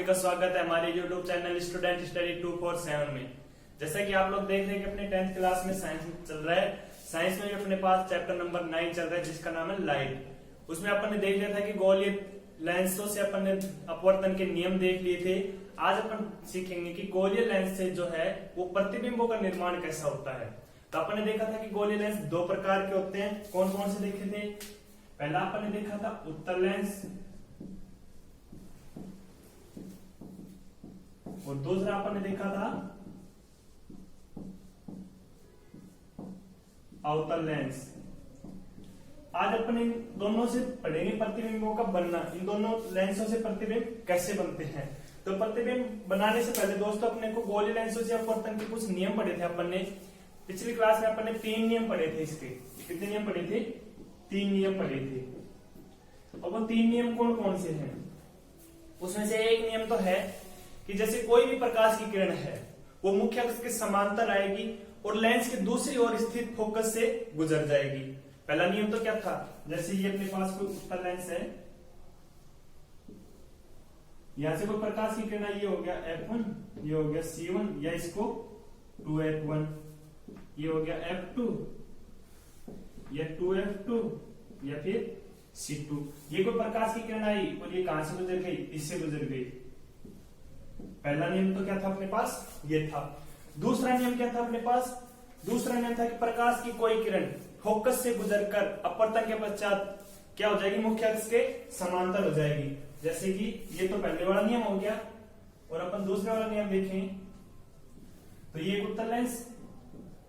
का स्वागत है हमारे YouTube चैनल स्टूडेंट स्टडी 247 में। जैसा कि आप लोग देख रहे हैं कि अपने 10th क्लास में साइंस चल रहा है। साइंस में भी अपने पास चैप्टर नंबर 9 चल रहा है जिसका नाम है लाइट। उसमें अपन ने देख लिया था कि गोलीय लेंसों से अपन ने अपवर्तन के नियम देख लिए थे। आज अपन सीखेंगे कि गोलीय लेंस से जो है वो प्रतिबिंबों का निर्माण कैसा होता है। तो अपन ने देखा था कि गोलीय लेंस दो प्रकार के होते हैं। कौन कौन से देखे थे? पहला अपन ने देखा था उत्तल लेंस और दूसरा अपन ने देखा था अवतल लेंस। आज अपन इन दोनों से पढ़ेंगे प्रतिबिंबों का बनना, इन दोनों लेंसों से प्रतिबिंब कैसे बनते हैं। तो प्रतिबिंब बनाने से पहले दोस्तों अपने को गोलीय लेंसों से अपवर्तन के कुछ नियम पढ़े थे। अपन ने पिछली क्लास में अपन ने 3 नियम पढ़े थे। इसके कितने नियम पढ़े थे? 3 नियम पढ़े थे। अब वो 3 नियम कौन कौन से हैं? उसमें से एक नियम तो है कि जैसे कोई भी प्रकाश की किरण है वो मुख्य अक्ष के समांतर आएगी और लेंस के दूसरी ओर स्थित फोकस से गुजर जाएगी। पहला नियम तो क्या था? जैसे ये अपने पास कोई उत्तल लेंस है, यहां से कोई प्रकाश की किरण, ये हो गया F1, ये हो गया C1 या इसको 2F1, ये हो गया F2 या 2F2 या फिर C2। ये कोई प्रकाश की किरण आई और ये कहां से गुजर गई? इससे गुजर गई। पहला नियम तो क्या था अपने पास? ये था। दूसरा नियम क्या था अपने पास? दूसरा नियम था कि प्रकाश की कोई किरण फोकस से गुजरकर अपवर्तन के पश्चात क्या हो जाएगी? मुख्य अक्ष के समांतर हो जाएगी। जैसे कि ये तो पहले वाला नियम हो गया और अपन दूसरा वाला नियम देखें तो ये उत्तल लेंस,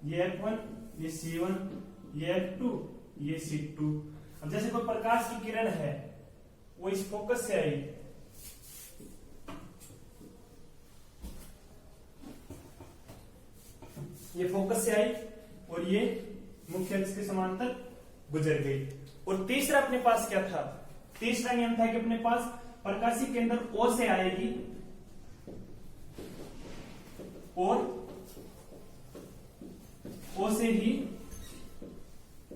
ये F1, ये C1, ये F2, ये C2। अब जैसे कोई प्रकाश की किरण है वो इस फोकस से आई, ये फोकस से आई और ये मुख्य अक्ष के समांतर गुजर गई। और तीसरा अपने पास क्या था? तीसरा नियम था कि अपने पास प्रकाश की केंद्र O से आएगी और O से ही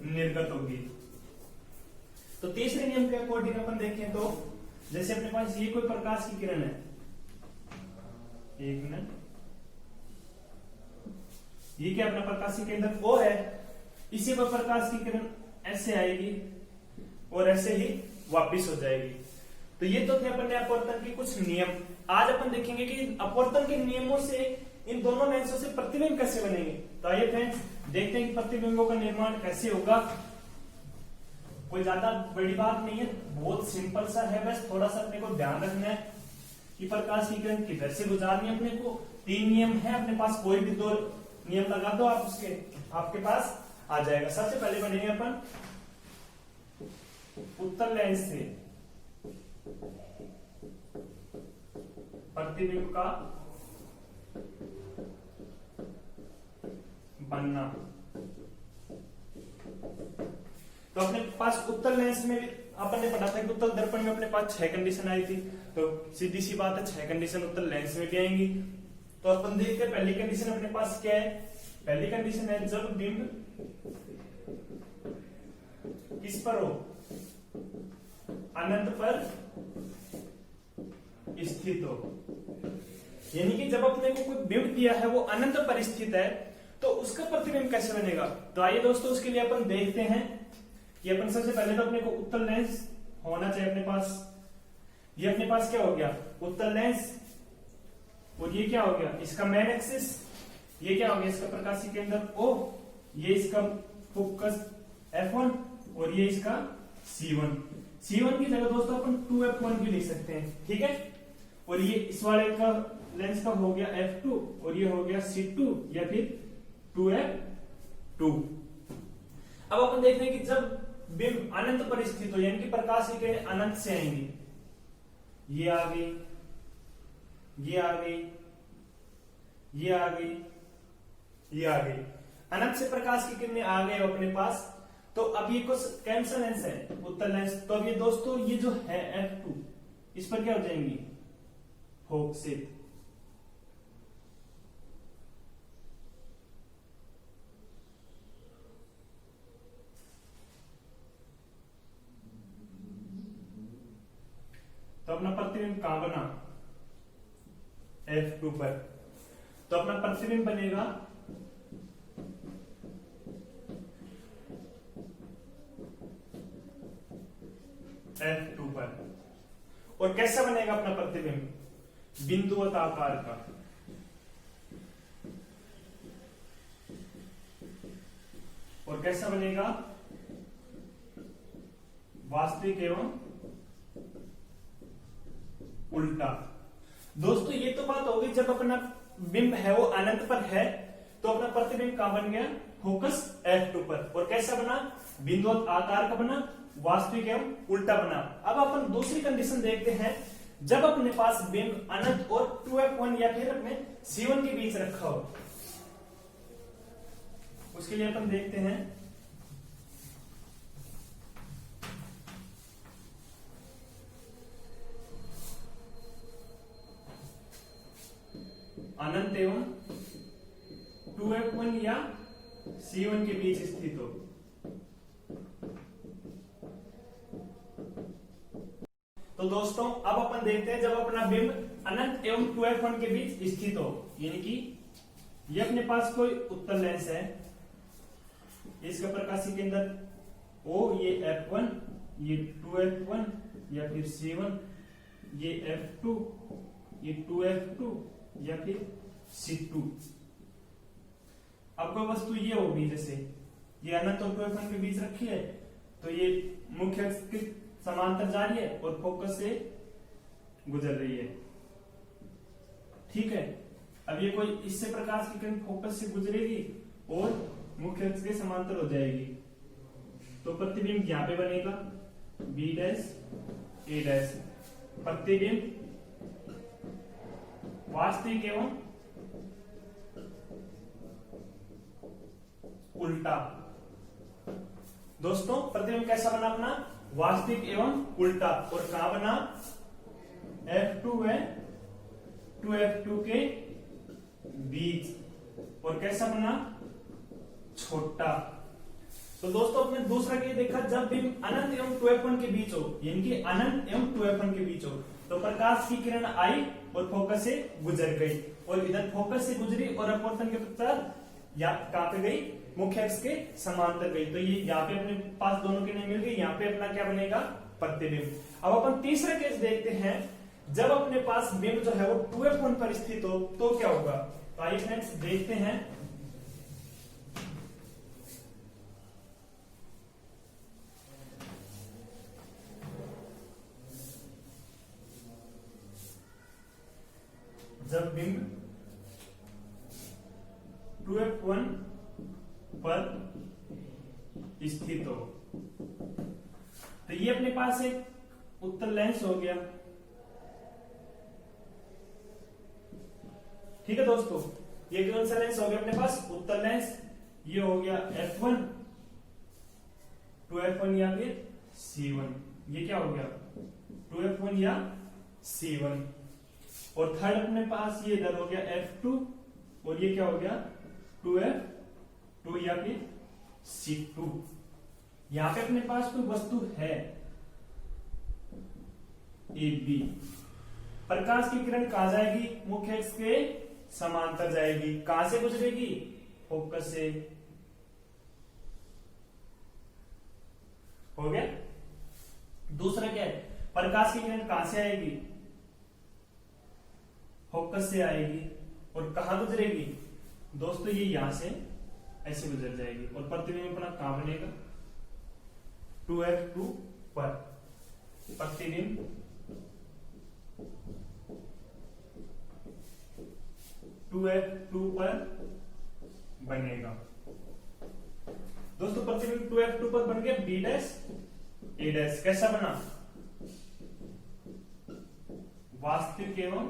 निर्गत होगी। तो तीसरे नियम के अकॉर्डिंग अपन देखें तो जैसे अपने पास ये कोई प्रकाश की किरण है, एक मिनट, ये क्या अपना प्रकाश की केंद्र O है, इसी पर प्रकाश की किरण ऐसे आएगी और ऐसे ही वापस हो जाएगी। तो ये तो थे अपन ने अपवर्तन के कुछ नियम। आज अपन देखेंगे कि अपवर्तन के नियमों से इन दोनों लेंसों से प्रतिबिंब कैसे बनेंगे। तो आइए फ्रेंड्स देखते हैं कि प्रतिबिंबों का निर्माण कैसे होगा। कोई ज्यादा बड़ी बात नहीं है, बहुत सिंपल सा है। बस थोड़ा सा अपने को ध्यान रखना है कि प्रकाश की किरण किधर से गुजारनी है। अपने को 3 नियम है अपने पास, कोई भी 2 नियम लगा दो आप, उसके आपके पास आ जाएगा। सबसे पहले बनेंगे अपन उत्तल लेंस से प्रतिबिंब का बनना। तो अपने पास उत्तल लेंस में अपन ने पढ़ा था कि उत्तल दर्पण में अपने पास 6 कंडीशन आई थी। तो सीधी सी बात है 6 कंडीशन उत्तल लेंस में भी आएंगी। तो अपन देखते हैं पहली कंडीशन अपने पास क्या है। पहली कंडीशन है जब बिंब किस पर हो? अनंत पर स्थित हो। यानी कि जब अपने को कोई बिंब दिया है वो अनंत पर स्थित है तो उसका प्रतिबिंब कैसे बनेगा। तो आइए दोस्तों उसके लिए अपन देखते हैं कि अपन सबसे पहले तो अपने को उत्तल लेंस होना चाहिए अपने पास। ये अपने पास क्या हो गया? उत्तल लेंस। और ये क्या हो गया? इसका मेन एक्सिस। ये क्या हो गया? इसका प्रकाश की केंद्र O, ये इसका फोकस F1 और ये इसका C1। C1 की जगह दोस्तों अपन 2F1 भी लिख सकते हैं, ठीक है। और ये इस वाले का लेंस का हो गया F2 और ये हो गया C2 या फिर 2F2। अब अपन देख रहे हैं कि जब बिंब अनंत पर स्थित हो यानी कि प्रकाश की किरण अनंत से आएंगी, ये आ गई, ये आ गई, ये आ गई, ये आ गई। अनंत से प्रकाश की किरणें आ गए अपने पास। तो अब ये कुछ कैंसर लेंस है, उत्तल लेंस। तो अब ये दोस्तों ये जो है F2 इस पर क्या हो जाएंगी? फोकसित। तो अपना प्रतिबिंब कहां बना? F2 पर। तो अपना प्रतिबिंब बनेगा F2 पर। और कैसा बनेगा अपना प्रतिबिंब? बिंदुवत आकार का। और कैसा बनेगा? वास्तविक एवं उल्टा। दोस्तों ये तो बात होगी जब अपना बिंब है वो अनंत पर है, तो अपना प्रतिबिंब कहां बन गया? फोकस F2 पर। और कैसा बना? बिंदुवत आकार का बना, वास्तविक एवं उल्टा बना। अब अपन दूसरी कंडीशन देखते हैं, जब अपने पास बिंब अनंत और 2f1 या फिर अपने C1 के बीच रखा हो, उसके लिए अपन देखते हैं अनंत एवं 2f1 या C1 के बीच स्थित हो। तो दोस्तों अब अपन देखते हैं जब अपना बिंब अनंत एवं 2f1 के बीच स्थित हो, यानी कि ये अपने पास कोई उत्तल लेंस है, इसका प्रकाशीय केंद्र O, ये f1, ये 2f1 या फिर C1, ये f2, ये 2f2 या फिर C2। अब कोई वस्तु ये होगी, जैसे ये अनंत और 2f1 के बीच रखी है, तो ये मुख्य अक्ष के समांतर जा रही है और फोकस से गुजर रही है। ठीक है, अब ये कोई इससे प्रकाश की किरण फोकस से गुजरेगी और मुख्य अक्ष के समांतर हो जाएगी, तो प्रतिबिंब यहां पे बनेगा B डैश A डैश। प्रतिबिंब वास्तविक एवं उल्टा। दोस्तों प्रतिबिंब कैसा बना अपना? वास्तविक एवं उल्टा। और कहां बना? F2 है 2f2 के बीच। और कैसा बना? छोटा। तो दोस्तों अपने दूसरा के देखा, जब बिंब अनंत एवं 2f1 के बीच हो, यानी कि अनंत एवं 2f1 के बीच हो, तो प्रकाश की किरण आई और फोकस से गुजर गई, और इधर फोकस से गुजरी और अपवर्तन के पश्चात कहां पे गई? मुख्य अक्ष के समांतर गई। तो ये यहाँ पे अपने पास दोनों किरणें मिल गई, यहाँ पे अपना क्या बनेगा? प्रतिबिंब। अब अपन तीसरा केस देखते हैं, जब अपने पास बिंब जो है वो 2f1 पर स्थित हो, तो क्या होगा? तो आइए फ्रेंड्स देखते हैं। जब बिंब 2f1 पर स्थित हो, तो ये अपने पास एक उत्तल लेंस हो गया। ठीक है दोस्तों, ये कौन सा लेंस हो गया अपने पास? उत्तल लेंस। ये हो गया f1, 2f1 या फिर C1। ये क्या हो गया? 2f1 या C1। और थर्ड अपने पास ये इधर हो गया F2, और ये क्या हो गया? 2f2 या फिर C2। यहां पे अपने पास कोई वस्तु है AB। प्रकाश की किरण कहां जाएगी? मुख्य अक्ष के समांतर जाएगी। कहां से गुजरेगी? फोकस से। हो गया। दूसरा क्या है? प्रकाश की किरण कहां से आएगी? फोकस से आएगी। और कहां गुजरेगी? दोस्तों ये यहां से ऐसे गुजर जाएगी, और प्रतिबिंब अपना कहां बनेगा? 2f2 पर। प्रतिबिंब 2f2 पर बनेगा। दोस्तों प्रतिबिंब 2f2 पर बन गया B डैश A डैश। कैसा बना? वास्तविक एवं।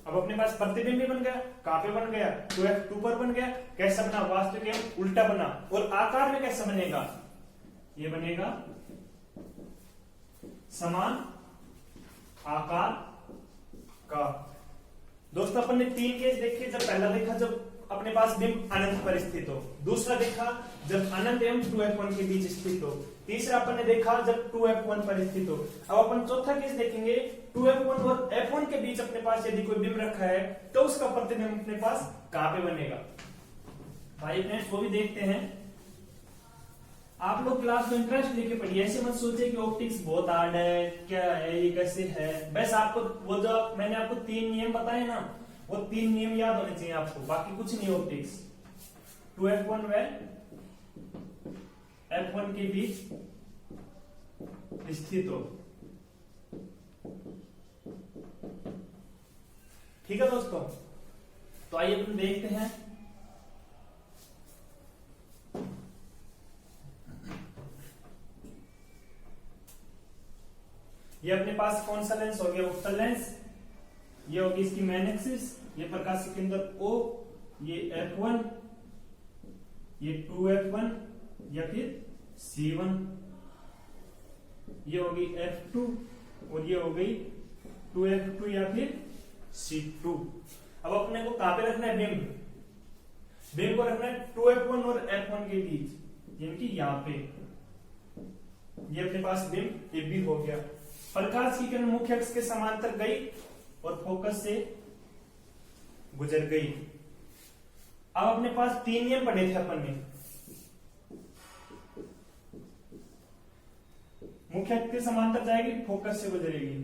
अब अपने पास प्रतिबिंब भी बन गया। कहां पे बन गया? 2f2 पर बन गया। कैसा बना? वास्तविक एवं उल्टा बना। और आकार में कैसा बनेगा? ये बनेगा समान आकार का। दोस्तों अपन ने तीन केस देखे। जब पहला देखा, जब अपने पास बिंब अनंत पर स्थित हो। दूसरा देखा जब अनंत एवं 2f1 के बीच स्थित हो। तीसरा अपन ने देखा जब 2f1 पर स्थित हो। अब अपन चौथा केस देखेंगे 2f1 और f1 के बीच अपने पास यदि कोई बिंब रखा है तो उसका प्रतिबिंब अपने पास कहां पे बनेगा। भाई फ्रेंड्स वो भी देखते हैं। आप लोग क्लास में इंटरेस्ट लेके पढ़िए, ऐसे मत सोचे कि ऑप्टिक्स बहुत हार्ड है, क्या है ये, कैसे है। बस आपको वो जो मैंने आपको 3 नियम बताए ना, वो 3 नियम याद होने चाहिए आपको, बाकी कुछ नहीं। ऑप्टिक्स 2f1 व f1 के बीच स्थित हो। ठीक है दोस्तों, तो आइए अपन देखते हैं। ये अपने पास कौन सा लेंस हो गया, उत्तल लेंस। ये होगी इसकी मेन एक्सिस, ये प्रकाश के अंदर O, ये f1, ये 2f1 या फिर C1, ये होगी f2 और ये हो गई 2f2 या फिर C2। अब अपने को कहां पे रखना है बिंब, बिंब को रखना है 2f1 और f1 के बीच, यानी कि यहां पे। ये अपने पास बिंब ये भी हो गया। प्रकाश की किरण मुख्य अक्ष के समांतर गई और फोकस से गुजर गई। अब अपने पास 3 नियम पढ़े थे अपन ने। मुख्य अक्ष के समांतर जाएगी, फोकस से गुजरेगी,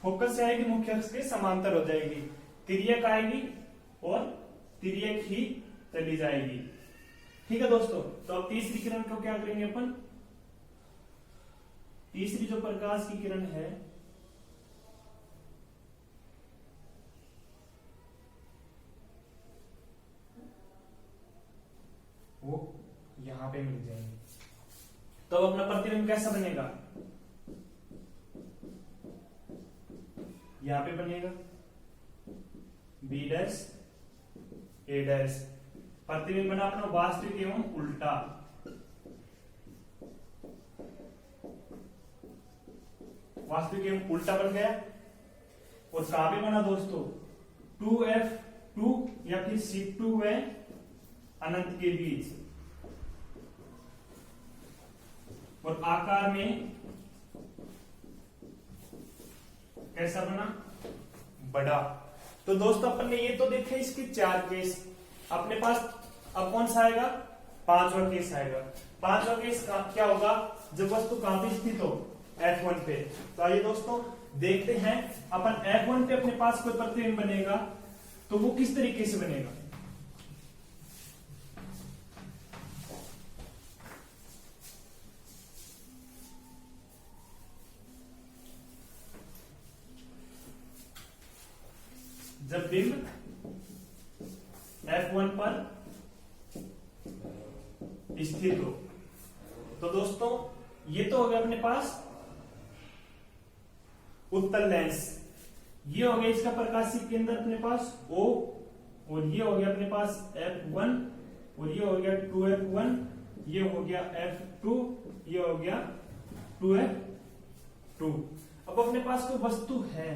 फोकस से आएगी, मुख्य अक्ष के समांतर हो जाएगी, तिर्यक आएगी और तिर्यक ही चली जाएगी। ठीक है दोस्तों, तो अब तीसरी किरण को क्या करेंगे अपन। तीसरी जो प्रकाश की किरण है वो यहां पे मिल जाएंगे। तो अब अपना प्रतिबिंब कैसा बनेगा, यहां पे बनेगा B डैश A डैश। प्रतिबिंब बना अपना वास्तविक एवं उल्टा। वास्तविक एवं उल्टा बन गया। और कहां पे बना दोस्तों, 2f2 या फिर C2 व अनंत के बीच। और आकार में कैसा बना, बड़ा। तो दोस्तों अपन ने ये तो देखे इसके 4 केस। अपने पास अब कौन सा आएगा, 5वां केस आएगा। 5वां केस क्या होगा, जब वस्तु कहां पे स्थित हो, f1 पे। तो आइए दोस्तों देखते हैं अपन f1 पे अपने पास कोई प्रतिबिंब बनेगा तो वो किस तरीके से बनेगा। जब बिंब f1 पर स्थित हो, तो दोस्तों ये तो हो गया अपने पास उत्तल लेंस। ये हो गया इसका प्रकाशीय केंद्र अपने पास O, और ये हो गया अपने पास f1, और ये हो गया 2f1, ये हो गया f2, ये हो गया 2f2। अब अपने पास कोई वस्तु है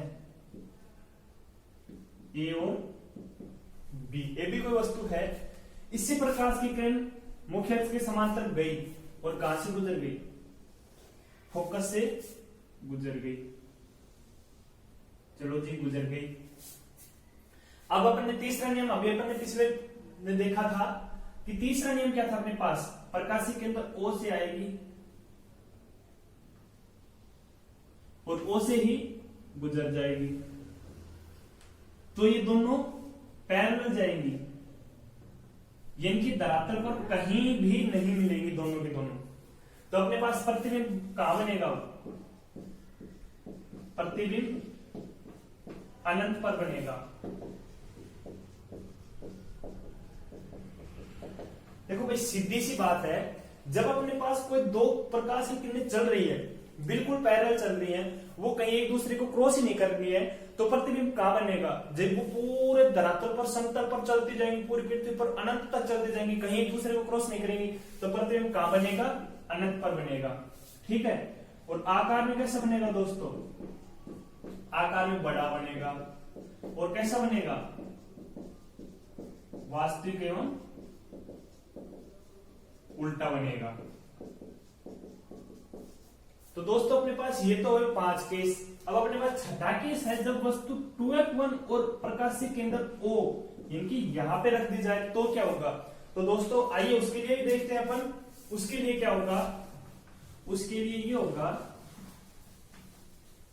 A और B, ए भी कोई वस्तु है। इसी प्रकाश की किरण मुख्य अक्ष के समांतर गई और कहां से गुजर गई, फोकस से गुजर गई। चलो जी, गुजर गई। अब अपन ने तीसरा नियम, अभी अपन ने पिछले में देखा था कि तीसरा नियम क्या था अपने पास, प्रकाशीय केंद्र O से आएगी और O से ही गुजर जाएगी। तो ये दोनों पैरेलल जाएंगी, यानी कि धरातल पर कहीं भी नहीं मिलेंगी दोनों के दोनों। तो अपने पास प्रतिबिंब कहां बनेगा, प्रतिबिंब अनंत पर बनेगा। देखो भाई सीधी सी बात है, जब अपने पास कोई 2 प्रकाश की किरणें चल रही है, बिल्कुल पैरेलल चल रही हैं, वो कहीं एक दूसरे को क्रॉस ही नहीं कर रही है, तो प्रतिबिंब कहां बनेगा, जब वो पूरे धरातल पर, समतल पर चलती जाएंगी, पूरी पृथ्वी पर अनंत तक चलती जाएंगी, कहीं एक दूसरे को क्रॉस नहीं करेंगी, तो प्रतिबिंब कहां बनेगा, अनंत पर बनेगा। ठीक है। और आकार में कैसा बनेगा दोस्तों, आकार में बड़ा बनेगा। और कैसा बनेगा, वास्तविक एवं उल्टा बनेगा। तो दोस्तों अपने पास ये तो है 5 केस। अब अपने पास छठा केस है जब वस्तु 2f1 और प्रकाशीय केंद्र O इनकी यहां पे रख दी जाए तो क्या होगा। तो दोस्तों आइए उसके लिए भी देखते हैं अपन। उसके लिए क्या होगा, उसके लिए ये होगा,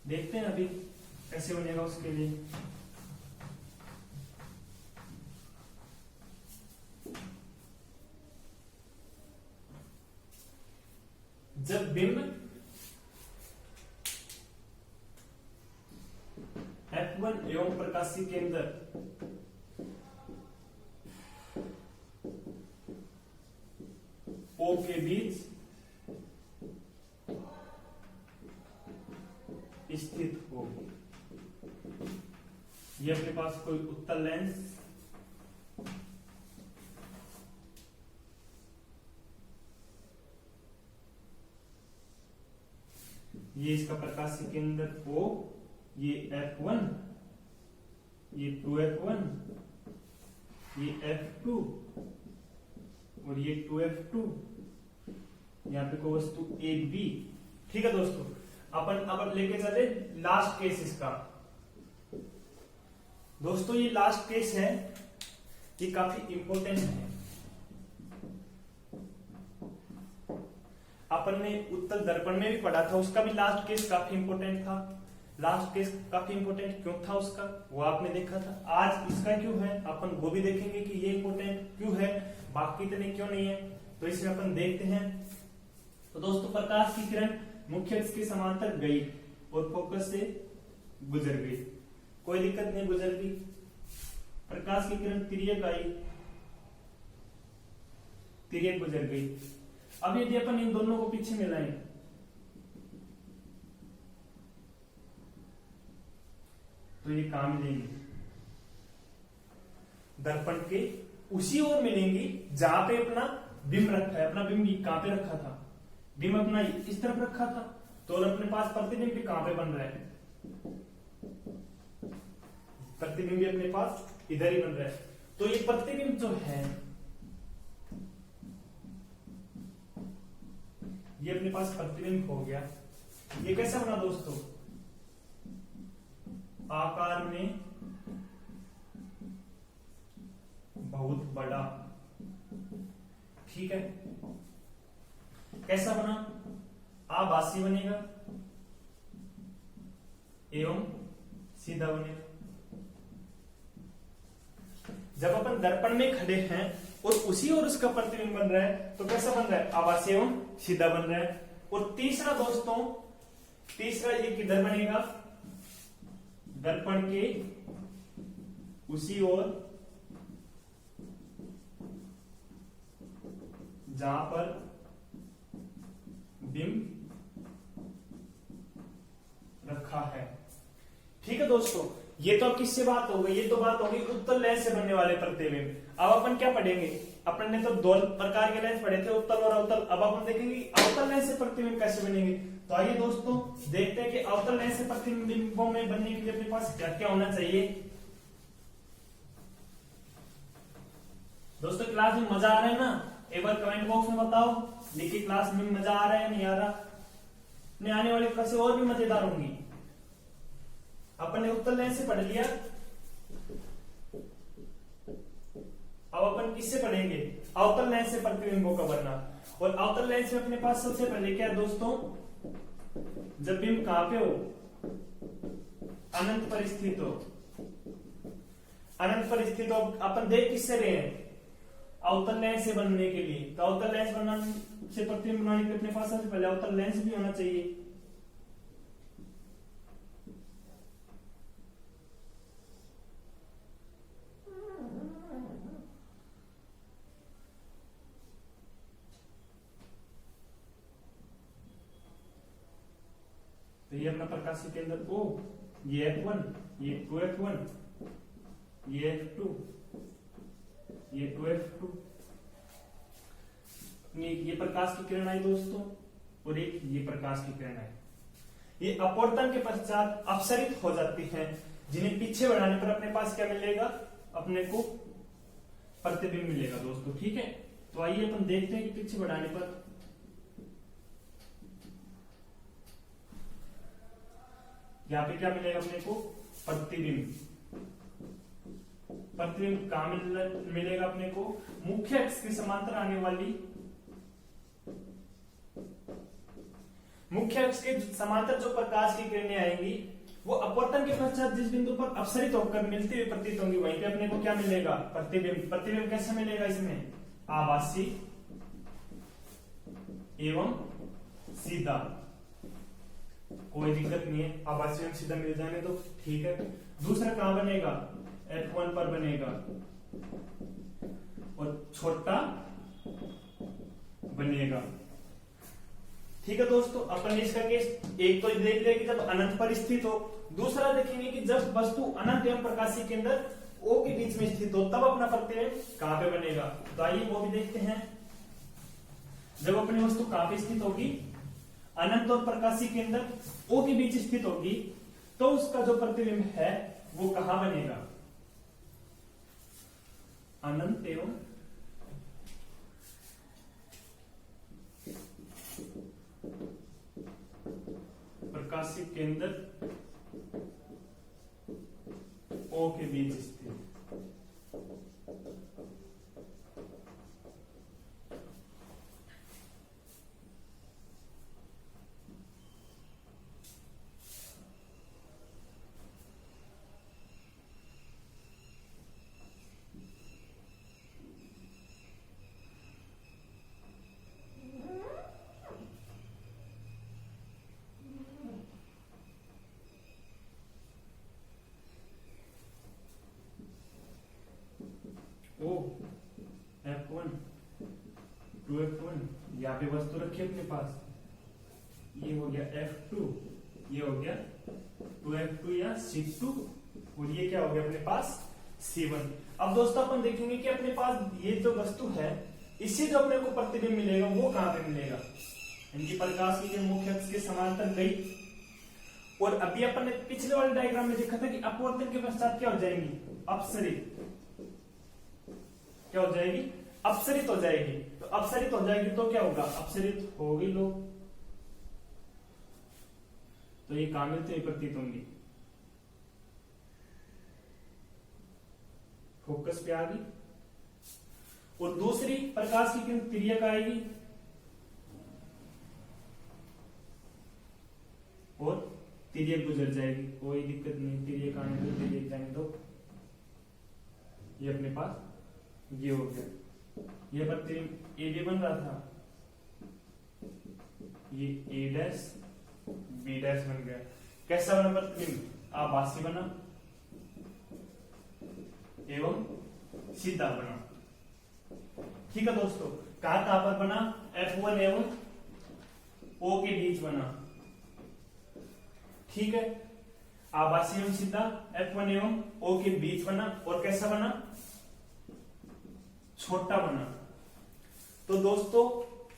देखते हैं अभी कैसे बनेगा उसके लिए। जब बिंब F1 एवं प्रकाशीय केंद्र O के बीच स्थित हो, ये अपने पास कोई उत्तल लेंस ये इसका प्रकाशीय केंद्र O, ये F1, ये 2F1, ये F2 और ये 2F2, यहाँ पे कोई वस्तु AB। ठीक है दोस्तों, अपन अब लेके चले लास्ट केस इसका। दोस्तों ये लास्ट केस है, ये काफी इंपॉर्टेंट है। अपन ने उत्तल दर्पण में भी पढ़ा था, उसका भी लास्ट केस काफी इंपॉर्टेंट था। लास्ट केस काफी इंपॉर्टेंट क्यों था उसका, वो आपने देखा था। आज इसका क्यों है अपन वो भी देखेंगे कि ये इंपॉर्टेंट क्यों है, बाकी इतने क्यों नहीं है, तो इसमें अपन देखते हैं। तो दोस्तों प्रकाश की किरण मुख्य अक्ष के समांतर गई और फोकस से गुजर गई, कोई दिक्कत नहीं, गुजर गई। प्रकाश की किरण तिर्यक आई, तिर्यक गुजर गई। अब यदि अपन इन दोनों को पीछे मिलाएं तो ये कहां मिलेंगे, दर्पण के उसी ओर मिलेंगी जहां पे अपना बिंब रखा है। अपना बिंब कहां पे रखा था, बिंब अपना इस तरफ रखा था, तो अपने पास प्रतिबिंब भी कहां पे बन रहा है, प्रतिबिंब भी अपने पास इधर ही बन रहा है। तो ये प्रतिबिंब जो है ये अपने पास प्रतिबिंब हो गया। ये कैसा बना दोस्तों, आकार में बहुत बड़ा। ठीक है, कैसा बना, आभासी बनेगा एवं सीधा बनेगा। जब अपन दर्पण में खड़े हैं और उसी ओर उसका प्रतिबिंब बन रहा है तो कैसा बन रहा है, आभासी एवं सीधा बन रहा है। और तीसरा दोस्तों, तीसरा ये किधर बनेगा, दर्पण के उसी ओर जहां पर बिंब रखा है। ठीक है दोस्तों, ये तो अब किससे बात हो गई, ये तो बात होगी उत्तल लेंस से बनने वाले प्रतिबिंब। अब अपन क्या पढ़ेंगे, अपन ने तो दो प्रकार के लेंस पढ़े थे, उत्तल और अवतल। अब अपन देखेंगे अवतल लेंस से प्रतिबिंब कैसे बनेंगे। तो आइए दोस्तों देखते हैं कि अवतल लेंस से प्रतिबिंबों में बनने के लिए अपने पास क्या क्या होना चाहिए। दोस्तों क्लास में मजा आ रहा है ना, एक बार कमेंट बॉक्स में बताओ, लिखिए क्लास में मजा आ रहा है नहीं आ रहा। नहीं, आने वाली क्लासें और भी मजेदार होंगी। अपन ने उत्तल लेंस से पढ़ लिया, अब अपन किससे पढ़ेंगे, अवतल लेंस से प्रतिबिंबों का बनना। और अवतल लेंस में अपने पास सबसे पहले क्या है दोस्तों, जब बिंब कहां पे हो, अनंत पर स्थित हो। अनंत पर स्थित हो, अपन देख किससे रहे हैं, अवतल लेंस से बनने के लिए। तो अवतल लेंस बनाने से प्रतिबिंब बनाने के लिए अपने पास सबसे पहले अवतल लेंस भी होना चाहिए। तो ये अपना प्रकाशीय केंद्र O, ये F1, ये 2F1, ये F2, ये 2F2। ये प्रकाश की किरण आई दोस्तों, और एक ये प्रकाश की किरण आई। ये अपवर्तन के पश्चात अपसरित हो जाती हैं, जिन्हें पीछे बढ़ाने पर अपने पास क्या मिलेगा, अपने को प्रतिबिंब मिलेगा दोस्तों। ठीक है, तो आइए अपन देखते हैं कि पीछे बढ़ाने पर यहाँ पे क्या मिलेगा अपने को, प्रतिबिंब। प्रतिबिंब कहां मिलेगा अपने को, मुख्य अक्ष के समांतर आने वाली, मुख्य अक्ष के समांतर जो प्रकाश की किरणें आएंगी वो अपवर्तन के पश्चात जिस बिंदु पर अपसरित होकर मिलती हुई प्रतीत होंगी वहीं पे अपने को क्या मिलेगा, प्रतिबिंब। प्रतिबिंब कैसे मिलेगा इसमें, आभासी एवं सीधा, कोई दिक्कत नहीं है, आभासी एवं सीधा मिल जाने तो ठीक है। दूसरा कहां बनेगा, F1 पर बनेगा और छोटा बनेगा। ठीक है दोस्तों, अपन ने इसका केस एक तो देख लिया कि जब अनंत पर स्थित हो, दूसरा देखेंगे कि जब वस्तु अनंत एवं प्रकाशीय केंद्र O के बीच में स्थित हो तब अपना प्रतिबिंब कहां पे बनेगा। तो आइए वो भी देखते हैं। जब अपनी वस्तु कहां पे स्थित होगी, अनंत और प्रकाशीय केंद्र O के बीच स्थित होगी, तो उसका जो प्रतिबिंब है वो कहां बनेगा, अनंत एवं प्रकाशीय केंद्र O के बीच स्थित। F1 2F1 यहाँ पे वस्तु रखी अपने पास, ये हो गया F2, ये हो गया 2F2 या C2 और ये क्या हो गया अपने पास C1। अब दोस्तों अपन देखेंगे कि अपने पास ये जो वस्तु है इससे जो अपने को प्रतिबिंब मिलेगा वो कहां पे मिलेगा, इनकी प्रकाश की जो मुख्य अक्ष के समांतर गई। और अभी अपन ने पिछले वाले डायग्राम में देखा था कि अपवर्तन के पश्चात क्या हो जाएंगी, अपसरित, क्या हो जाएगी, अपसरित हो जाएगी। तो अपसरित हो जाएगी तो क्या होगा, अपसरित होगी लोग, तो ये कहां मिलते हैं, प्रतीत होंगी, फोकस पे आ गई। और दूसरी प्रकाश की किरण तिर्यक आएगी और तिर्यक गुजर जाएगी, कोई दिक्कत नहीं, तिर्यक आने दो, तिर्यक जाने दो। ये अपने पास ये हो गया, ये प्रतिबिंब ए बन रहा था, ये ए डैश बी डैश बन गया। कैसा बना प्रतिबिंब, आभासी बना एवं सीधा बना। ठीक है दोस्तों, कहां पर बना, F1 एवं O के बीच बना। ठीक है, आभासी एवं सीधा F1 एवं O के बीच बना। और कैसा बना, छोटा बना। तो दोस्तों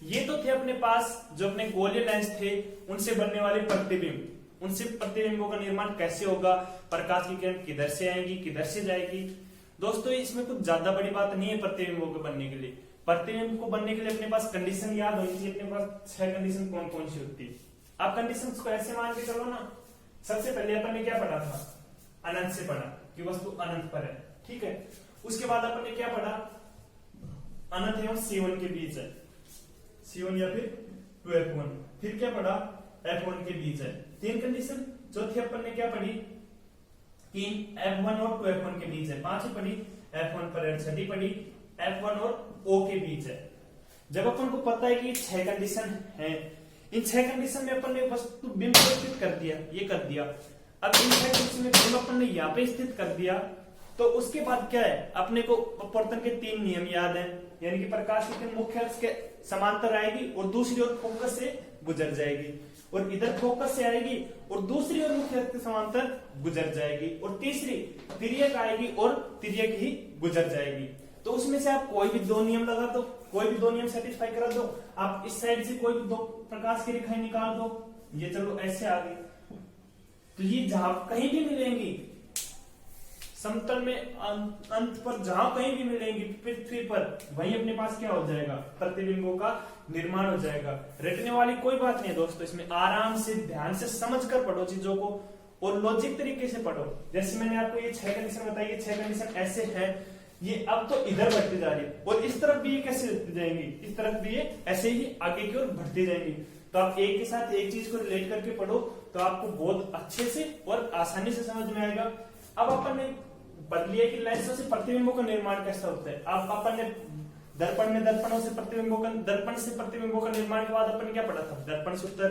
ये तो थे अपने पास जो अपने गोलीय लेंस थे उनसे बनने वाले प्रतिबिंब। उनसे प्रतिबिंबों का निर्माण कैसे होगा, प्रकाश की किरण किधर से आएगी किधर से जाएगी। दोस्तों इसमें कुछ ज्यादा बड़ी बात नहीं है प्रतिबिंबों के बनने के लिए। प्रतिबिंब को बनने के लिए अपने पास कंडीशन याद होनी चाहिए। अपने पास 6 कंडीशन कौन कौन सी होती है। आप कंडीशन को ऐसे मान के चलो ना, सबसे पहले अपन ने क्या पढ़ा था, अनंत से पढ़ा कि वस्तु अनंत पर है। ठीक है, उसके बाद अपन ने क्या पढ़ा, अनंत एवं C1 के बीच है, C1 या फिर 2F1। फिर क्या पढ़ा, F1 के बीच है। 3 कंडीशन। चौथी अपन ने क्या पढ़ी कि F1 और 2F1 के बीच है। 5वीं पढ़ी F1 पर है। 6वीं पढ़ी F1 और O के बीच है। जब अपन को पता है कि 6 कंडीशन है, इन 6 कंडीशन में अपन ने वस्तु बिंब को स्थित कर दिया, ये कर दिया। अब इन 6 कंडीशन में बिंब अपन ने यहाँ पे स्थित कर दिया, तो उसके बाद क्या है, अपने को अपवर्तन के 3 नियम याद हैं। यानी कि प्रकाश की किरण मुख्य अक्ष के समांतर आएगी और दूसरी ओर फोकस से गुजर जाएगी, और इधर फोकस से आएगी और दूसरी ओर मुख्य अक्ष के समांतर गुजर जाएगी, और तीसरी तिर्यक आएगी और तिर्यक ही गुजर जाएगी। तो उसमें से आप कोई भी 2 नियम लगा दो, कोई भी 2 नियम सेटिस्फाई करा दो। आप इस साइड से कोई भी 2 प्रकाश की रेखाएं निकाल दो, ये चलो ऐसे आ गई। तो ये जहां कहीं भी मिलेंगी समतल में अंत पर जहां कहीं भी मिलेंगी पृथ्वी पर, वहीं अपने पास क्या हो जाएगा, प्रतिबिंबों का निर्माण हो जाएगा। रटने वाली कोई बात नहीं है दोस्तों, इसमें आराम से ध्यान से समझ कर पढ़ो चीजों को और लॉजिक तरीके से पढ़ो। जैसे मैंने आपको ये 6 कंडीशन बताई, ये 6 कंडीशन ऐसे है, ये अब तो इधर बढ़ती जा रही है और इस तरफ भी ये कैसे बढ़ती जाएंगी, इस तरफ भी ये ऐसे ही आगे की ओर बढ़ती जाएंगी। तो आप एक के साथ एक चीज को रिलेट करके पढ़ो तो आपको बहुत अच्छे से और आसानी से समझ में आएगा। अब अपन ने पढ़ लिया कि लेंसों से प्रतिबिंबों का निर्माण कैसा होता है। अब अपन ने दर्पण में दर्पण से प्रतिबिंबों का निर्माण के बाद अपन ने क्या पढ़ा था, दर्पण सूत्र,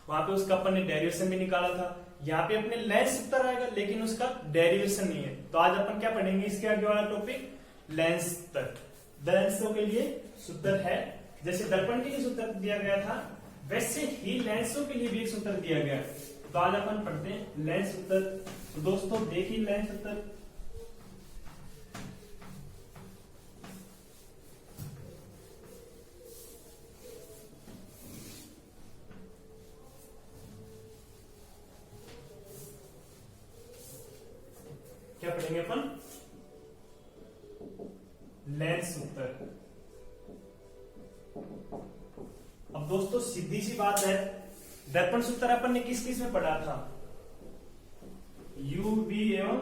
वहां पे उसका अपन ने डेरिवेशन भी निकाला था। यहाँ पे अपने लेंस सूत्र आएगा लेकिन उसका डेरिवेशन नहीं है। तो आज अपन क्या पढ़ेंगे, इसके आगे वाला टॉपिक लेंस सूत्र। लेंसों के लिए सूत्र है, जैसे दर्पण के लिए सूत्र दिया गया था वैसे ही लेंसों के लिए भी एक सूत्र दिया गया है। तो आज अपन पढ़ते हैं लेंस सूत्र। तो दोस्तों देखिए लेंस सूत्र, क्या पढ़ेंगे अपन, लेंस सूत्र। अब दोस्तों सीधी सी बात है, दर्पण सूत्र अपन ने किस किस में पढ़ा था, यू वी एवं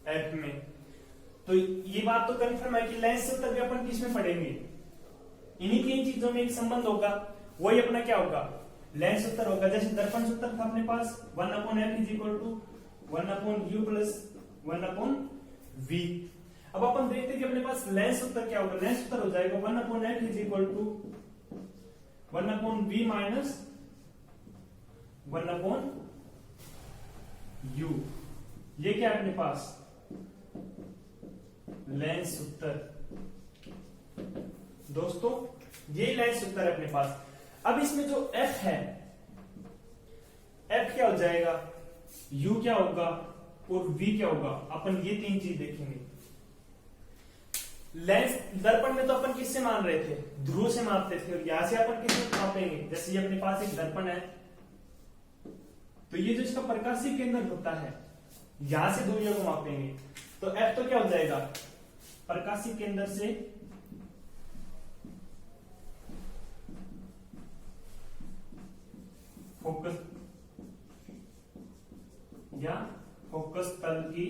एफ में। तो ये बात तो कंफर्म है कि लेंस सूत्र भी अपन किस में पढ़ेंगे, इन्हीं 3 चीजों में एक संबंध होगा, वही अपना क्या होगा, लेंस सूत्र होगा। जैसे दर्पण सूत्र था अपने पास 1/f is equal to 1/u plus 1/v। अब अपन देखते हैं कि अपने पास लेंस सूत्र क्या होगा, लेंस सूत्र हो जाएगा 1/f is equal to 1/v minus 1/u। ये क्या है अपने पास, लेंस सूत्र। दोस्तों ये लेंस सूत्र है अपने पास। अब इसमें जो f है, f क्या हो जाएगा, u क्या होगा और v क्या होगा, अपन ये 3 चीज देखेंगे। लेंस दर्पण में तो अपन किससे मान रहे थे, ध्रुव से मापते थे, और यहां से अपन किससे मापेंगे, जैसे ये अपने पास एक दर्पण है तो ये जो इसका प्रकाशीय केंद्र होता है यहां से दूरियों को मापेंगे। तो f तो क्या हो जाएगा, प्रकाशीय केंद्र से फोकस या फोकस तल की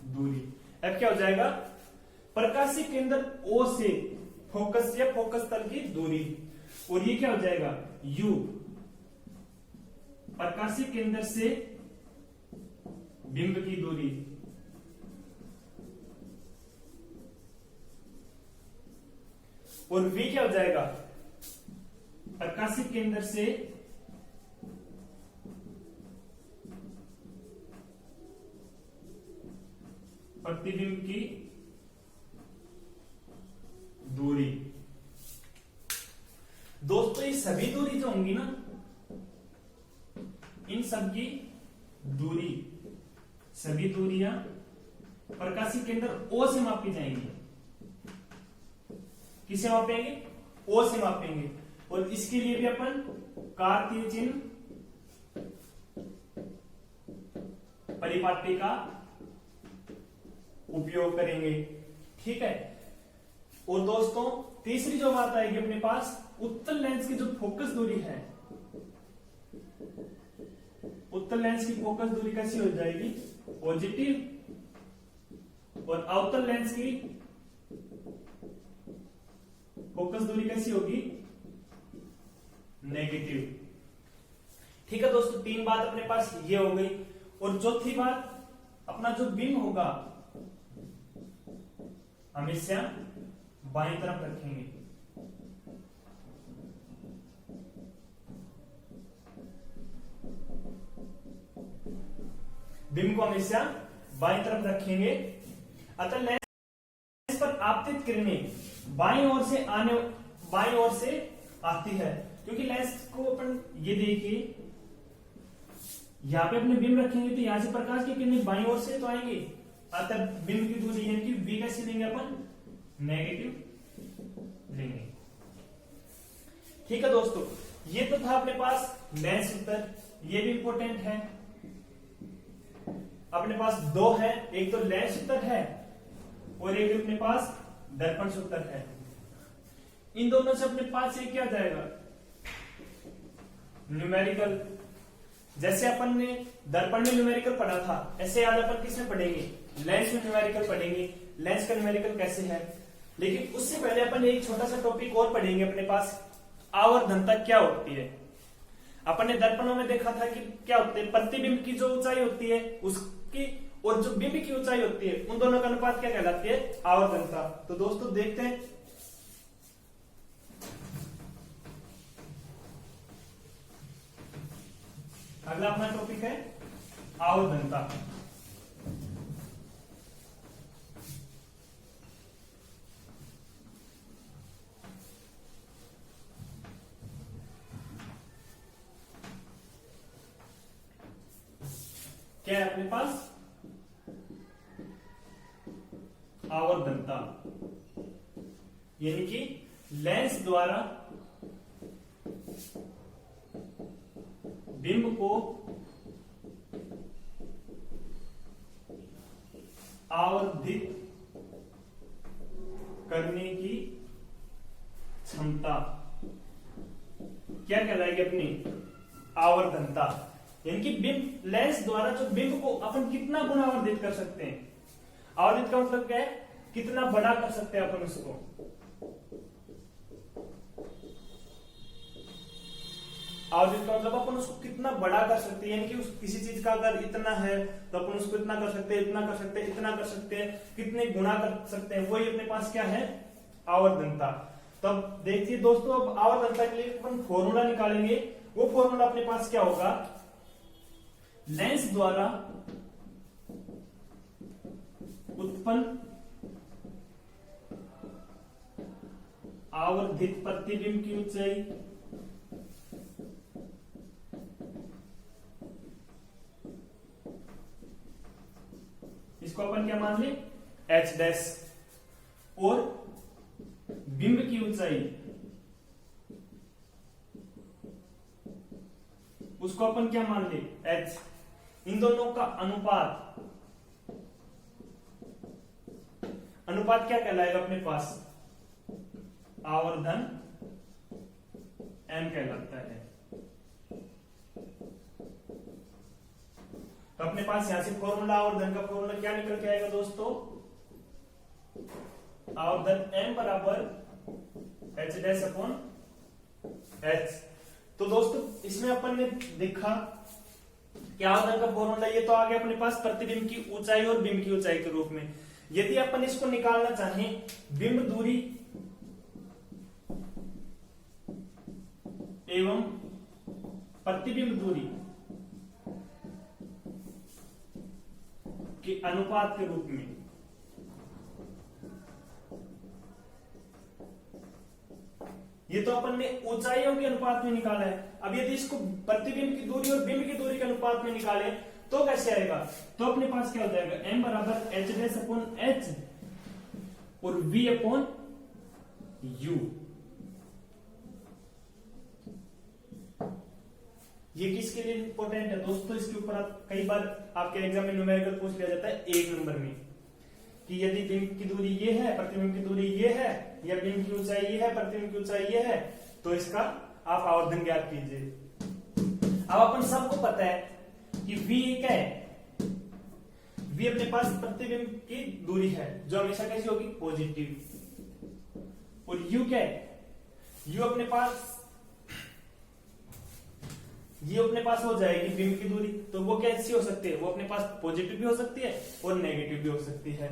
दूरी। अब क्या हो जाएगा, प्रकाशीय केंद्र O से फोकस या फोकस तल की दूरी, और ये क्या हो जाएगा U, प्रकाशीय केंद्र से बिंब की दूरी। और V क्या हो जाएगा, प्रकाशीय केंद्र से प्रतिबिंब की दूरी। दोस्तों ये सभी दूरी जो होंगी ना, इन सब की दूरी, सभी दूरियां प्रकाशीय केंद्र O से मापी जाएंगी। किसे मापेंगे, O से मापेंगे। और इसके लिए भी अपन कार्तीय चिन्ह परिपाटी का उपयोग करेंगे, ठीक है। और दोस्तों तीसरी जो बात आएगी अपने पास, उत्तल लेंस की जो फोकस दूरी है, उत्तल लेंस की फोकस दूरी कैसी हो जाएगी, पॉजिटिव, और अवतल लेंस की फोकस दूरी कैसी होगी, नेगेटिव। ठीक है दोस्तों, 3 बात अपने पास ये हो गई। और चौथी बात, अपना जो बिंब होगा हमेशा बाईं तरफ रखेंगे। बिंब को हमेशा बाईं तरफ रखेंगे। अतः लेंस पर आपतित किरणें बाईं ओर से आती है, क्योंकि लेंस को अपन ये देखिए, यहां पे अपने बिंब रखेंगे तो यहां से प्रकाश की किरणें बाईं ओर से तो आएंगी। अतः बिंब की दूरी यानी कि v कैसे लेंगे अपन, नेगेटिव लेंगे। ठीक है दोस्तों, ये तो था अपने पास लेंस सूत्र, ये भी इंपॉर्टेंट है। अपने पास दो है, एक तो लेंस सूत्र है और एक अपने पास दर्पण सूत्र है। इन दोनों से अपने पास ये क्या जाएगा, न्यूमेरिकल। जैसे अपन ने दर्पण में न्यूमेरिकल पढ़ा था, ऐसे आज अपन किसमें पढ़ेंगे, लेंस में न्यूमेरिकल पढ़ेंगे। लेंस का न्यूमेरिकल कैसे है, लेकिन उससे पहले अपन एक छोटा सा टॉपिक और पढ़ेंगे। अपने पास आवर्धनता क्या होती है। अपन ने दर्पणों में देखा था कि क्या होते हैं, प्रतिबिंब की जो ऊंचाई होती है उसकी और जो बिंब की ऊंचाई होती है, उन दोनों का अनुपात क्या कहलाती है, आवर्धनता। तो दोस्तों देखते हैं, अगला अपना टॉपिक है आवर्धनता। क्या है अपने पास, आवर्धनता, यानी कि लेंस द्वारा बिंब को आवर्धित करने की क्षमता क्या कहलाएगी, अपनी आवर्धनता। यानी कि बिंब, लेंस द्वारा जो बिंब को अपन कितना गुना आवर्धित कर सकते हैं। आवर्धित का मतलब क्या है, कितना बड़ा कर सकते हैं अपन उसको। आवर्धित का मतलब अपन उसको कितना बड़ा कर सकते हैं, यानी कि किसी चीज का अगर इतना है तो अपन उसको इतना कर सकते हैं, इतना कर सकते हैं, इतना कर सकते हैं, कितने गुना कर सकते हैं, वही अपने पास क्या है, आवर्धनता। तो अब देखिए दोस्तों, अब आवर्धनता के लिए अपन फॉर्मूला निकालेंगे। वो फॉर्मूला अपने पास क्या होगा, लेंस द्वारा उत्पन्न आवर्धित प्रतिबिंब की ऊंचाई इसको अपन क्या मान ले, h डैश, और बिंब की ऊंचाई उसको अपन क्या मान ले, h। इन दोनों का अनुपात, अनुपात क्या कहलाएगा अपने पास, आवर्धन m कहलाता है। तो अपने पास यहां से फॉर्मूला, आवर्धन का फॉर्मूला क्या निकल के आएगा दोस्तों, आवर्धन m बराबर h डैश अपॉन h। तो दोस्तों इसमें अपन ने देखा कि आवर्धन का फॉर्मूला ये तो आ गया अपने पास प्रतिबिंब की ऊंचाई और बिंब की ऊंचाई के रूप में। यदि अपन इसको निकालना चाहें बिंब दूरी एवं प्रतिबिंब दूरी के अनुपात के रूप में, ये तो अपन ने ऊंचाइयों के अनुपात में निकाला है। अब यदि इसको प्रतिबिंब की दूरी और बिंब की दूरी के अनुपात में निकाले तो कैसे आएगा, तो अपने पास क्या हो जाएगा, m बराबर h डैश अपॉन h और v अपॉन u। ये किसके लिए इंपॉर्टेंट है दोस्तों, इसके ऊपर कई बार आपके एग्जाम में न्यूमेरिकल पूछ लिया जाता है 1 नंबर में, कि यदि बिंब की दूरी ये है, प्रतिबिंब की दूरी ये है, या बिंब की ऊंचाई ये है, प्रतिबिंब की ऊंचाई ये है, तो इसका आप आवर्धन ज्ञात कीजिए। अब अपन सबको पता है कि v क्या है, v अपने पास प्रतिबिंब की दूरी है जो हमेशा कैसी होगी, पॉजिटिव। और u क्या है, u अपने पास हो जाएगी बिंब की दूरी, तो वो कैसी हो सकती है, वो अपने पास पॉजिटिव भी हो सकती है और नेगेटिव भी हो सकती है।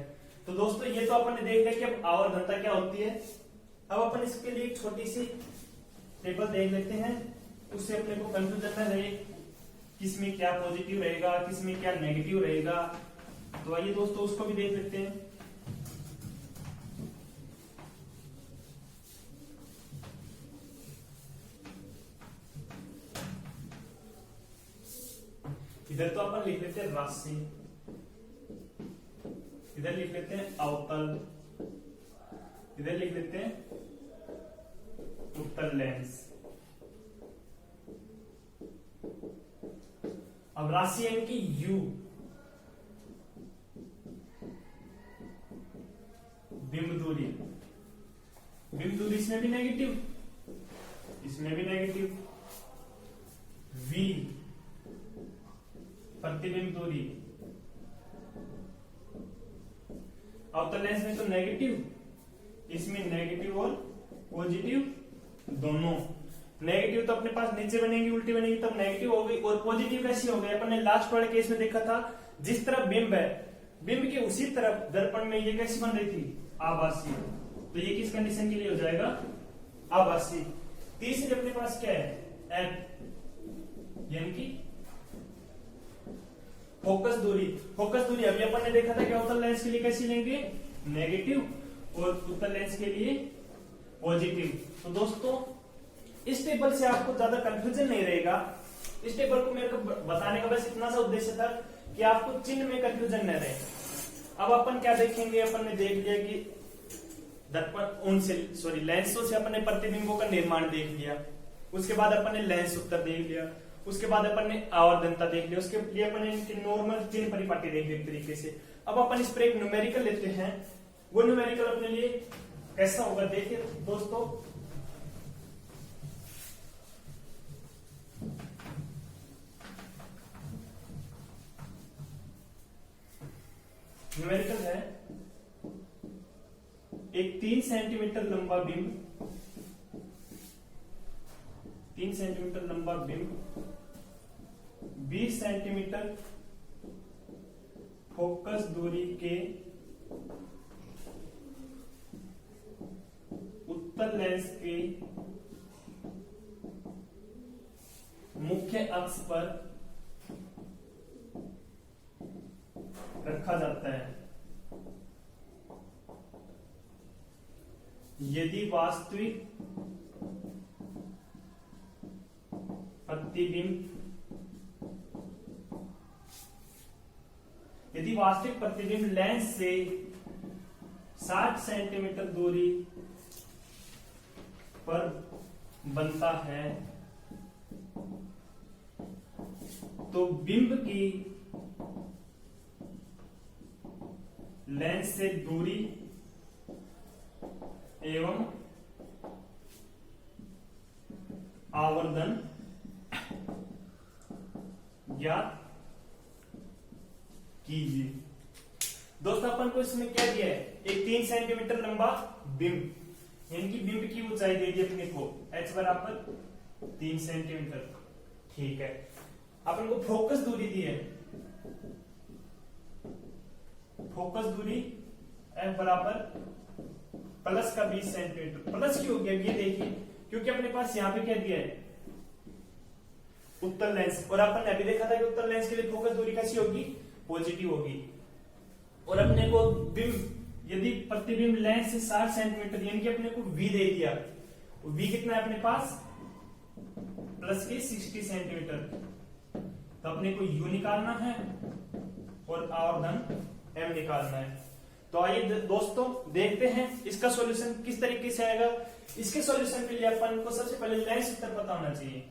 तो दोस्तों ये तो अपन ने देख लिया कि अब आवर्धनता क्या होती है। अब अपन इसके लिए एक छोटी सी टेबल देख लेते हैं, उससे अपने को कंफ्यूजन न रहे किसमें क्या पॉजिटिव रहेगा, किसमें क्या नेगेटिव रहेगा। तो आइए दोस्तों उसको भी देख लेते हैं। इधर तो अपन लिख लेते हैं राशि, इधर लिख लेते हैं अवतल, इधर लिख लेते हैं उत्तल लेंस। अब राशि यानी कि u, बिंब दूरी, बिंब दूरी इसमें भी नेगेटिव, इसमें भी नेगेटिव, v प्रतिबिंब दूरी, अवतल लेंस में तो नेगेटिव, इसमें नेगेटिव और पॉजिटिव दोनों। नेगेटिव तो अपने पास नीचे बनेगी, उल्टी बनेगी, तब नेगेटिव हो गई, और पॉजिटिव कैसी हो गई, अपन ने लास्ट वाले केस में देखा था, जिस तरफ बिंब है, बिंब के उसी तरफ दर्पण में ये कैसी बन रही थी, आभासी। तो ये किस कंडीशन के लिए हो जाएगा, आभासी। तीसरी अपने पास क्या है, एफ, यानी कि फोकस दूरी। फोकस दूरी अभी अपन ने देखा था कि अवतल लेंस के लिए कैसी लेंगे, नेगेटिव, और उत्तल लेंस के लिए पॉजिटिव। तो दोस्तों इस टेबल से आपको ज्यादा कंफ्यूजन नहीं रहेगा। इस टेबल को मेरे को बताने का बस इतना सा उद्देश्य था कि आपको चिन्ह में कंफ्यूजन न रहे। अब अपन क्या देखेंगे, अपन ने देख लिया कि दर्पण उनसे सॉरी लेंसों से अपन ने प्रतिबिंबों का निर्माण देख लिया, उसके बाद अपन ने लेंस उत्तर देख लिया, उसके बाद अपन ने आवर्धनता देख लिया, उसके लिए अपन ने इनके नॉर्मल चिन्ह परिपाटी देख ली तरीके से। अब अपन इस पर एक न्यूमेरिकल लेते हैं। वो न्यूमेरिकल अपने लिए कैसा होगा देखिए दोस्तों, न्यूमेरिकल है एक 3 सेंटीमीटर लंबा बिंब, 3 सेंटीमीटर लंबा बिंब 20 सेंटीमीटर फोकस दूरी के उत्तल लेंस के मुख्य अक्ष पर रखा जाता है यदि वास्तविक प्रतिबिंब लेंस से 60 सेंटीमीटर दूरी पर बनता है तो बिंब की लेंस से दूरी एवं आवर्धन ज्ञात कीजिए। दोस्तों अपन को इसमें क्या दिया है, एक 3 सेंटीमीटर लंबा बिंब, यानी कि बिंब की ऊंचाई दे दी अपने को h बराबर 3 सेंटीमीटर, ठीक है। अपन को फोकस दूरी दी है, फोकस दूरी f बराबर प्लस का 20 सेंटीमीटर। प्लस क्यों हो गया ये देखिए, क्योंकि अपने पास यहाँ पे क्या दिया है, उत्तल लेंस, और अपन ने अभी देखा था कि उत्तल लेंस के लिए फोकस दूरी कैसी होगी, पॉजिटिव होगी। और अपने को बिंब यदि प्रतिबिंब लेंस से 60 सेंटीमीटर यानी कि अपने को v दे दिया, v कितना है अपने पास, प्लस के 60 सेंटीमीटर, तो अपने को u निकालना है और आवर्धन m निकालना है। तो आइए दोस्तों देखते हैं इसका सॉल्यूशन किस तरीके से आएगा। इसके सॉल्यूशन के लिए अपन को सबसे पहले लेंस उत्तर पता होना चाहिए।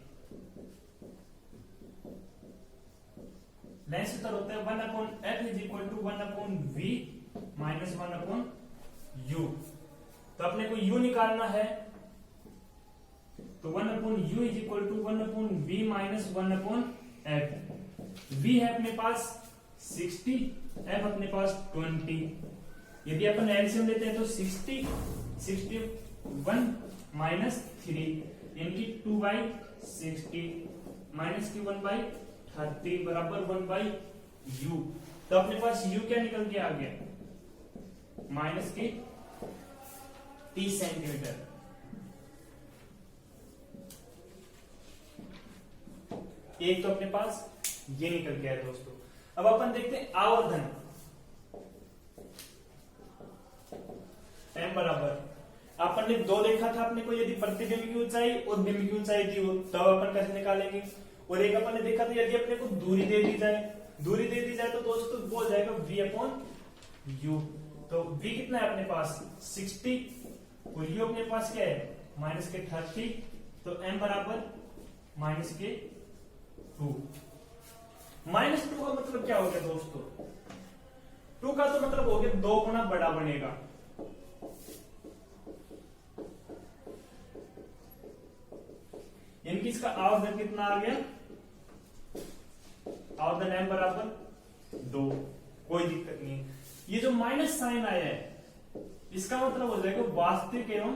लेंस उत्तर होता है 1/f is equal to 1/v minus 1/u। तो अपने को u निकालना है, तो 1/u is equal to 1/v minus 1/f। v है अपने पास 60, f अपने पास 20। यदि अपन एलसीएम लेते हैं तो 61 माइनस 3 यानी कि 2/60 माइनस की 1/30 बराबर 1/u। तो अपने पास u क्या निकल के आ गया, माइनस के 30 सेंटीमीटर। एक तो अपने पास ये निकल गया है दोस्तों। अब अपन देखते हैं आवर्धन, m बराबर अपन ने 2 देखा था अपने को, यदि प्रतिबिंब की ऊंचाई और बिंब की ऊंचाई दी हो तब अपन कैसे निकालेंगे। और एक अपन ने देखा था यदि अपने को दूरी दे दी जाए, दूरी दे दी जाए तो दोस्तों वो हो जाएगा v/u। तो v कितना है अपने पास 60 और u अपने पास क्या है माइनस के 30, तो m बराबर माइनस के 2। -2 का मतलब क्या हो गया दोस्तों, 2 का तो मतलब हो गया 2 गुना बड़ा बनेगा, कि इसका आवर्धन कितना आ गया, आवर्धन m बराबर 2, कोई दिक्कत नहीं। ये जो माइनस साइन आया है इसका मतलब हो जाएगा वास्तविक एवं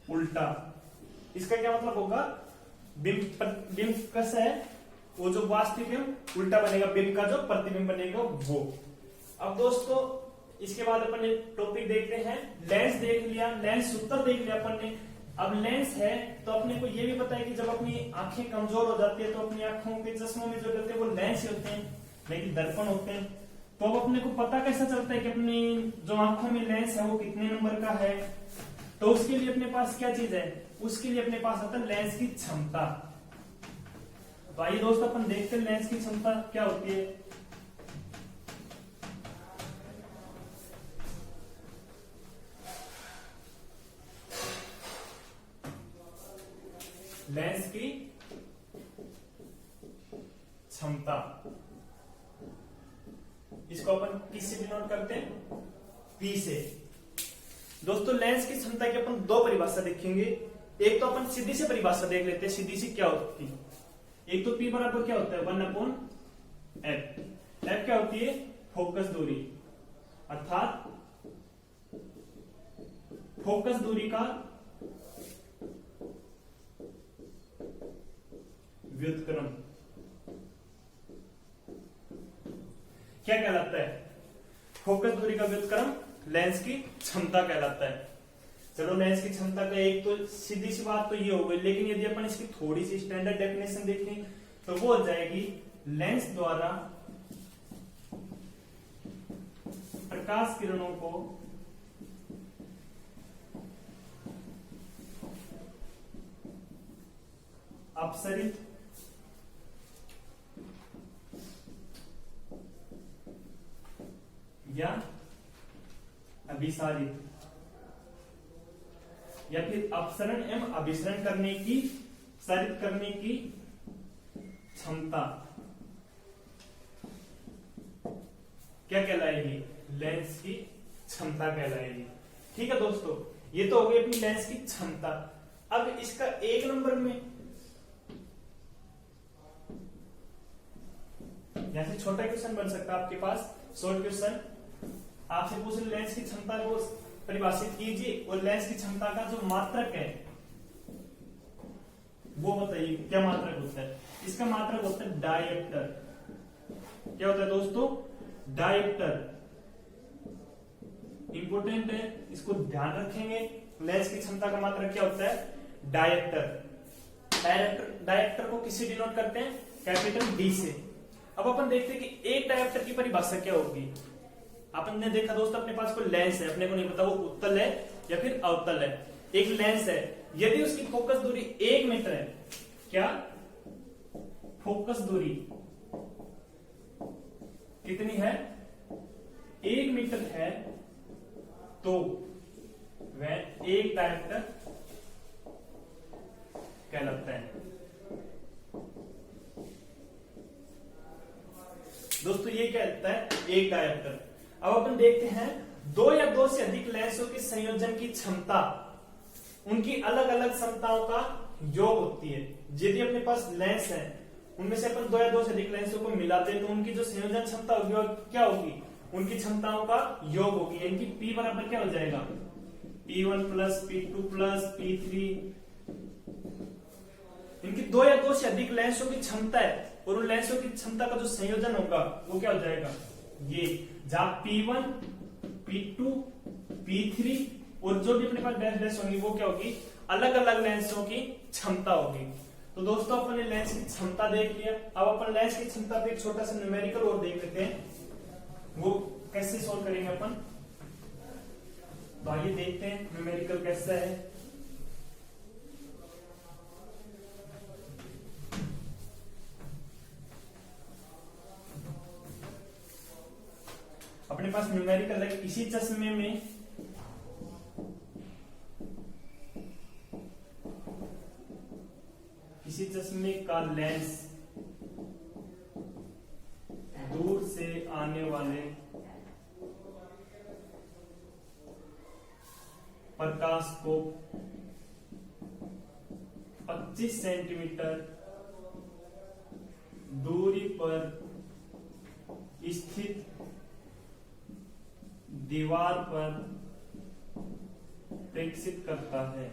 उल्टा। इसका क्या मतलब होगा, बिंब कैसा है, वो जो वास्तविक एवं उल्टा बनेगा, बिंब का जो प्रतिबिंब बनेगा वो। अब दोस्तों इसके बाद अपन टॉपिक देखते हैं, लेंस देख लिया, लेंस सूत्र देख लिया अपन ने। अब लेंस है तो अपने को ये भी पता है कि जब अपनी आंखें कमजोर हो जाती है तो अपनी आंखों के चश्मों में जो रहते हैं वो लेंस ही होते हैं, लेकिन दर्पण होते हैं। तो अब अपने को पता कैसा चलता है कि अपनी जो आंखों में लेंस है वो कितने नंबर का है, तो उसके लिए अपने पास क्या चीज है, उसके लिए अपने पास आता है लेंस की क्षमता। तो आइए दोस्तों अपन देखते हैं लेंस की क्षमता क्या होती है। लेंस की क्षमता, इसको अपन किससे डिनोट करते हैं, P से। दोस्तों लेंस की क्षमता की अपन दो परिभाषा देखेंगे। एक तो अपन सीधी से परिभाषा देख लेते हैं, सीधी सी क्या होती है। एक तो P बराबर क्या होता है 1/f। f क्या होती है, फोकस दूरी, अर्थात फोकस दूरी का व्युत्क्रम क्या कहलाता है, फोकस दूरी का व्युत्क्रम लेंस की क्षमता कहलाता है। चलो लेंस की क्षमता का एक तो सीधी सी बात तो ये हो गई, लेकिन यदि अपन इसकी थोड़ी सी स्टैंडर्ड डेफिनेशन देखें तो वो हो जाएगी लेंस द्वारा प्रकाश किरणों को अपसरित या अभिसारित या फिर अपसरण एवं अभिसरण करने की, सारित करने की क्षमता क्या कहलाएगी, लेंस की क्षमता कहलाएगी। ठीक है दोस्तों, ये तो हो गई अपनी लेंस की क्षमता। अब इसका एक नंबर में जैसे छोटा क्वेश्चन बन सकता है आपके पास, शॉर्ट क्वेश्चन आपसे पूछ लेंस की क्षमता को परिभाषित कीजिए और लेंस की क्षमता का जो मात्रक है वो बताइए क्या मात्रक होता है। इसका मात्रक होता है डायप्टर। क्या होता है दोस्तों, डायप्टर। इंपोर्टेंट है, इसको ध्यान रखेंगे। लेंस की क्षमता का मात्रक क्या होता है, डायप्टर। डायप्टर को किससे डिनोट करते हैं, कैपिटल डी से। अब अपन देखते हैं कि एक डायप्टर की परिभाषा क्या होगी। अपन ने देखा दोस्तों अपने पास कोई लेंस है, अपने को नहीं पता वो उत्तल है या फिर अवतल है। एक लेंस है, यदि उसकी फोकस दूरी 1 मीटर है, क्या फोकस दूरी कितनी है, 1 मीटर है, तो वह एक डायप्टर कहलाता है। दोस्तों ये क्या कहता है, एक डायप्टर। अब अपन देखते हैं दो या दो से अधिक लेंसों के संयोजन की क्षमता, उनकी अलग अलग क्षमताओं का योग होती है। यदि अपने पास लेंस है, उनमें से अपन दो या दो से अधिक लेंसों को मिलाते हैं तो उनकी जो संयोजन क्षमता होगी वो क्या होगी, उनकी क्षमताओं का योग होगी। इनकी P बराबर क्या हो जाएगा, P1 plus P2 plus P3। इनकी दो या दो से अधिक लेंसों की क्षमता है और उन लेंसों की क्षमता का जो संयोजन होगा वो क्या हो जाएगा, ये जहां P1, P2, P3 और जो भी अपने पास डैश डैश होंगी वो क्या होगी, अलग अलग लेंसों की क्षमता होगी। तो दोस्तों अपन ने लेंस की क्षमता देख लिया। अब अपन लेंस की क्षमता पे एक छोटा सा न्यूमेरिकल और देख लेते हैं, वो कैसे सोल्व करेंगे अपन। तो आइए देखते हैं न्यूमेरिकल कैसा है। अपने पास न्यूमेरिकल है, इसी चश्मे में किसी चश्मे का लेंस दूर से आने वाले प्रकाश को 25 सेंटीमीटर दूरी पर स्थित दीवार पर प्रेक्षित करता है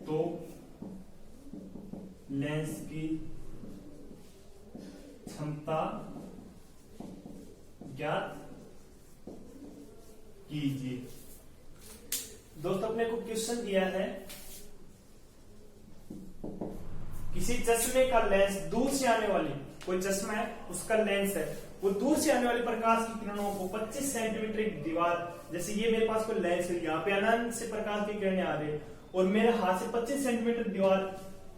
तो लेंस की क्षमता ज्ञात कीजिए। दोस्तों अपने को क्वेश्चन दिया है, किसी चश्मे का लेंस दूर से आने वाली, कोई चश्मा है उसका लेंस है, वो दूर से आने वाली प्रकाश की किरणों को 25 सेंटीमीटर एक दीवार, जैसे ये मेरे पास कोई लेंस है, यहाँ पे अनंत से प्रकाश की किरणें आ रही है और मेरे हाथ से 25 सेंटीमीटर दीवार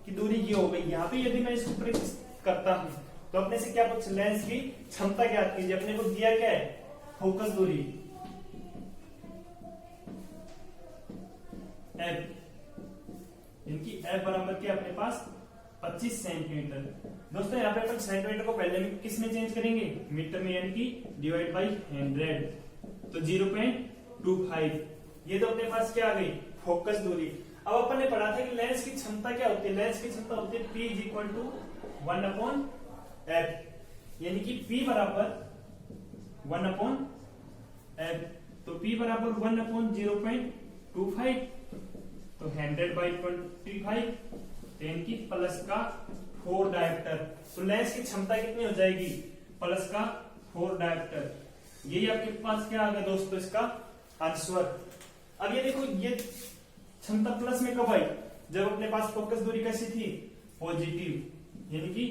की दूरी ये हो गई, यहाँ पे यदि मैं इसको प्रेक्षित करता हूं तो अपने से क्या पूछ, लेंस की क्षमता ज्ञात कीजिए। अपने को दिया क्या है, फोकस दूरी F, इनकी F बराबर क्या अपने पास 25 सेंटीमीटर। दोस्तों यहाँ पे अपन सेंटीमीटर को पहले में किस में चेंज करेंगे, मीटर में, यानी कि डिवाइड बाई 100, तो 0.25। ये तो अपने पास क्या आ गई, फोकस दूरी। अब अपन ने पढ़ा था कि लेंस की क्षमता क्या होती है, लेंस की क्षमता होती है P = 1/F, यानी कि P बराबर 1/F, तो P बराबर 1/0.25, तो 100/25, यानी कि प्लस का 4 डायोप्टर। तो लेंस की क्षमता कितनी हो जाएगी, प्लस का 4 डायोप्टर। यही आपके पास क्या आ गया दोस्तों, इसका आंसर। अब ये देखो, ये क्षमता प्लस में कब आई, जब अपने पास फोकस दूरी कैसी थी, पॉजिटिव, यानी कि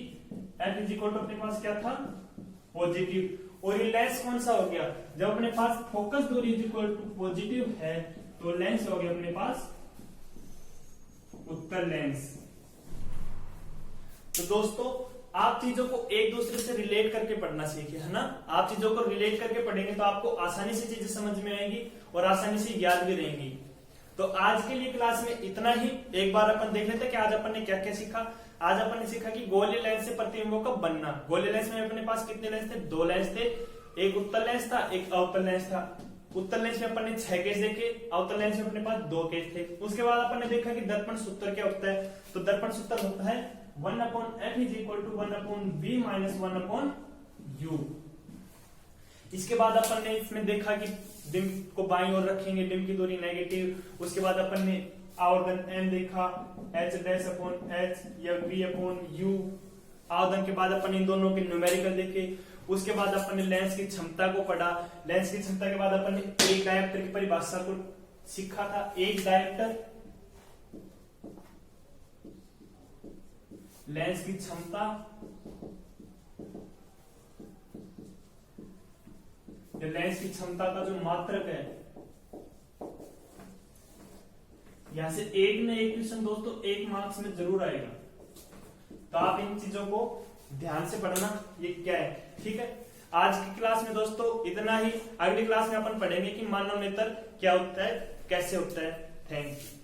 F = अपने पास क्या था, पॉजिटिव। और ये लेंस कौन सा हो गया, जब अपने पास फोकस दूरी = पॉजिटिव है तो लेंस हो गया अपने पास उत्तल लेंस। तो दोस्तों आप चीजों को एक दूसरे से रिलेट करके पढ़ना सीखिए, है ना। आप चीजों को रिलेट करके पढ़ेंगे तो आपको आसानी से चीजें समझ में आएंगी और आसानी से याद भी रहेंगी। तो आज के लिए क्लास में इतना ही। एक बार अपन देख लेते हैं कि आज अपन ने क्या क्या सीखा। आज अपन ने सीखा कि गोलीय लेंस से प्रतिबिंबों का बनना। गोलीय लेंस में अपने पास कितने लेंस थे, 2 लेंस थे, एक उत्तल लेंस था, एक अवतल लेंस था। उत्तल लेंस में अपन ने 6 केस देखे, अवतल लेंस में अपने पास 2 केस थे। उसके बाद अपन ने देखा कि दर्पण सूत्र क्या होता है, तो दर्पण सूत्र होता है 1/F = 1/B - 1/U। इसके बाद अपन ने इसमें देखा कि बिंब को बाईं ओर रखेंगे, बिंब की दूरी नेगेटिव। उसके बाद अपन ने आवर्धन m देखा, H' या V/U। आवर्धन के बाद अपन इन दोनों के न्यूमेरिकल देखे। उसके बाद अपन ने लेंस की क्षमता को पढ़ा। लेंस की क्षमता के बाद अपन ने एक डायोप्टर की परिभाषा को सीखा था। एक डायोप्टर, लेंस की क्षमता, लेंस की क्षमता का जो मात्रक है, यहां से एक न एक क्वेश्चन दोस्तों 1 मार्क्स में जरूर आएगा। तो आप इन चीजों को ध्यान से पढ़ना, ये क्या है, ठीक है। आज की क्लास में दोस्तों इतना ही। अगली क्लास में अपन पढ़ेंगे कि मानव नेत्र क्या होता है, कैसे होता है। Thank you.